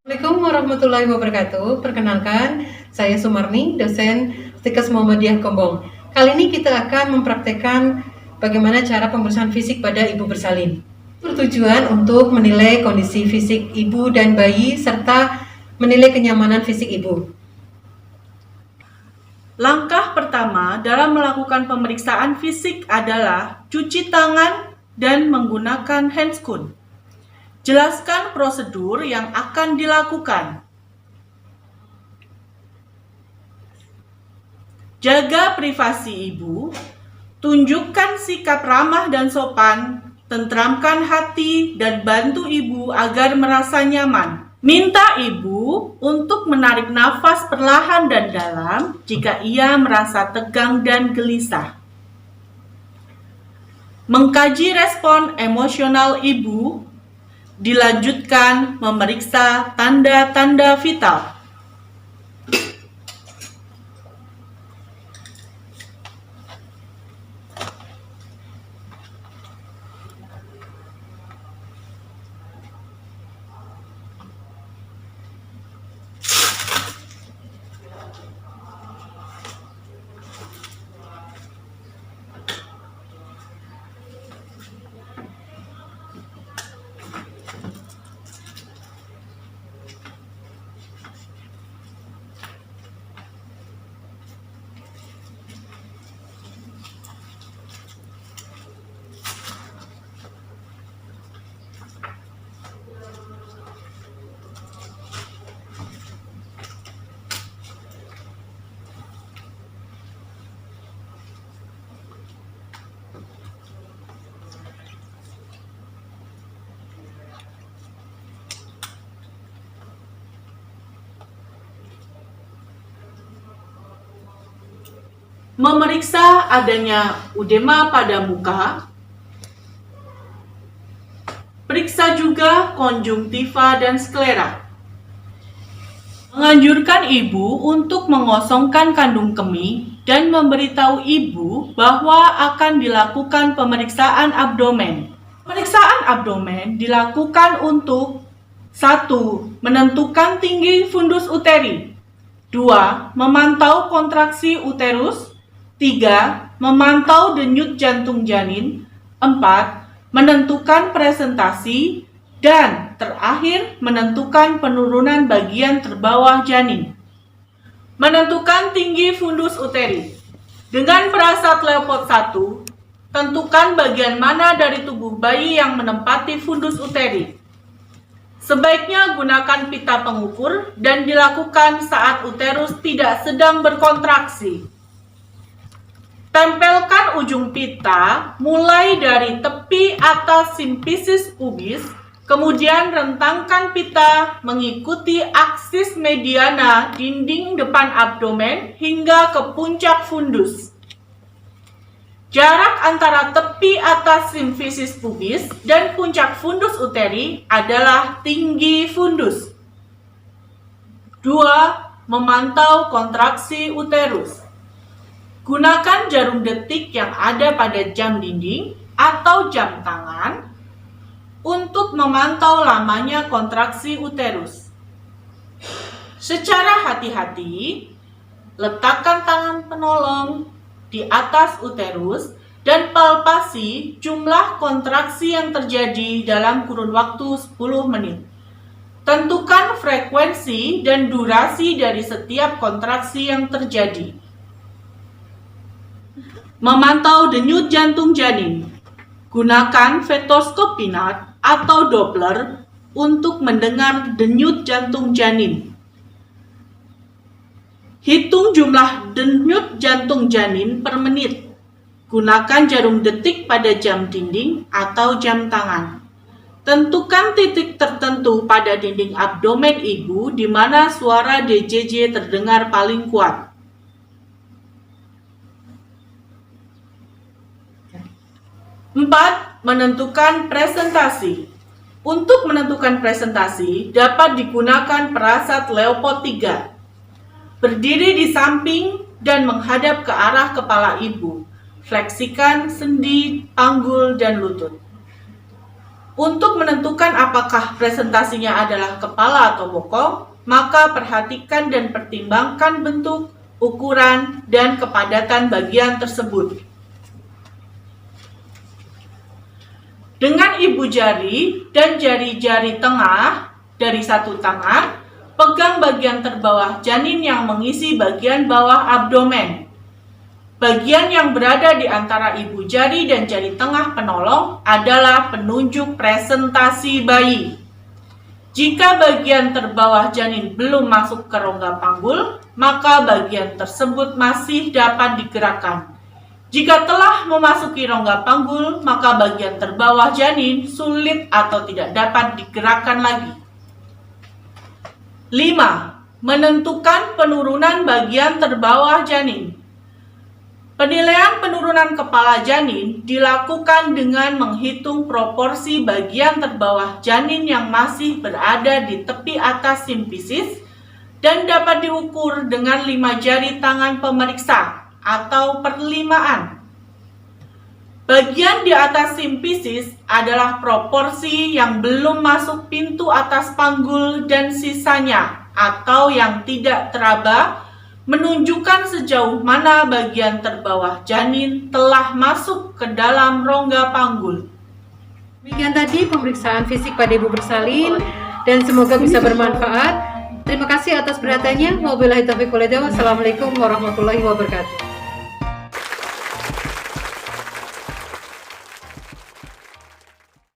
Assalamualaikum warahmatullahi wabarakatuh. Perkenalkan, saya Sumarni, dosen Stikes Muhammadiyah Gombong. Kali ini kita akan mempraktekkan bagaimana cara pemeriksaan fisik pada ibu bersalin. Bertujuan untuk menilai kondisi fisik ibu dan bayi serta menilai kenyamanan fisik ibu. Langkah pertama dalam melakukan pemeriksaan fisik adalah cuci tangan dan menggunakan handscoon. Jelaskan prosedur yang akan dilakukan. Jaga privasi ibu, tunjukkan sikap ramah dan sopan, tentramkan hati dan bantu ibu agar merasa nyaman. Minta ibu untuk menarik nafas perlahan dan dalam jika ia merasa tegang dan gelisah. Mengkaji respon emosional ibu. Dilanjutkan memeriksa tanda-tanda vital. Memeriksa adanya udema pada muka. Periksa juga konjungtiva dan sklera. Menganjurkan ibu untuk mengosongkan kandung kemih dan memberitahu ibu bahwa akan dilakukan pemeriksaan abdomen. Pemeriksaan abdomen dilakukan untuk 1. Menentukan tinggi fundus uteri. 2. Memantau kontraksi uterus. 3. Memantau denyut jantung janin. 4. Menentukan presentasi. Dan terakhir, menentukan penurunan bagian terbawah janin. Menentukan tinggi fundus uteri. Dengan perasat Leopold 1, tentukan bagian mana dari tubuh bayi yang menempati fundus uteri. Sebaiknya gunakan pita pengukur dan dilakukan saat uterus tidak sedang berkontraksi. Tempelkan ujung pita mulai dari tepi atas simfisis pubis, kemudian rentangkan pita mengikuti aksis mediana dinding depan abdomen hingga ke puncak fundus. Jarak antara tepi atas simfisis pubis dan puncak fundus uteri adalah tinggi fundus. 2. Memantau kontraksi uterus. Gunakan jarum detik yang ada pada jam dinding atau jam tangan untuk memantau lamanya kontraksi uterus. Secara hati-hati, letakkan tangan penolong di atas uterus dan palpasi jumlah kontraksi yang terjadi dalam kurun waktu 10 menit. Tentukan frekuensi dan durasi dari setiap kontraksi yang terjadi. Memantau denyut jantung janin. Gunakan stetoskopinat atau Doppler untuk mendengar denyut jantung janin. Hitung jumlah denyut jantung janin per menit. Gunakan jarum detik pada jam dinding atau jam tangan. Tentukan titik tertentu pada dinding abdomen ibu di mana suara DJJ terdengar paling kuat. 4. Menentukan presentasi. Untuk menentukan presentasi dapat digunakan perasat Leopold III. Berdiri di samping dan menghadap ke arah kepala ibu. Fleksikan sendi, panggul, dan lutut. Untuk menentukan apakah presentasinya adalah kepala atau bokong, maka perhatikan dan pertimbangkan bentuk, ukuran, dan kepadatan bagian tersebut. Dengan ibu jari dan jari-jari tengah dari satu tangan, pegang bagian terbawah janin yang mengisi bagian bawah abdomen. Bagian yang berada di antara ibu jari dan jari tengah penolong adalah penunjuk presentasi bayi. Jika bagian terbawah janin belum masuk ke rongga panggul, maka bagian tersebut masih dapat digerakkan. Jika telah memasuki rongga panggul, maka bagian terbawah janin sulit atau tidak dapat digerakkan lagi. 5. Menentukan penurunan bagian terbawah janin. Penilaian penurunan kepala janin dilakukan dengan menghitung proporsi bagian terbawah janin yang masih berada di tepi atas simfisis dan dapat diukur dengan 5 jari tangan pemeriksa atau perlimaan. Bagian di atas simfisis adalah proporsi yang belum masuk pintu atas panggul dan sisanya atau yang tidak teraba, menunjukkan sejauh mana bagian terbawah janin telah masuk ke dalam rongga panggul. Demikian tadi pemeriksaan fisik pada ibu bersalin dan semoga bisa bermanfaat. Terima kasih atas perhatiannya. Wabillahi taufiq wal hidayah. Wassalamualaikum warahmatullahi wabarakatuh.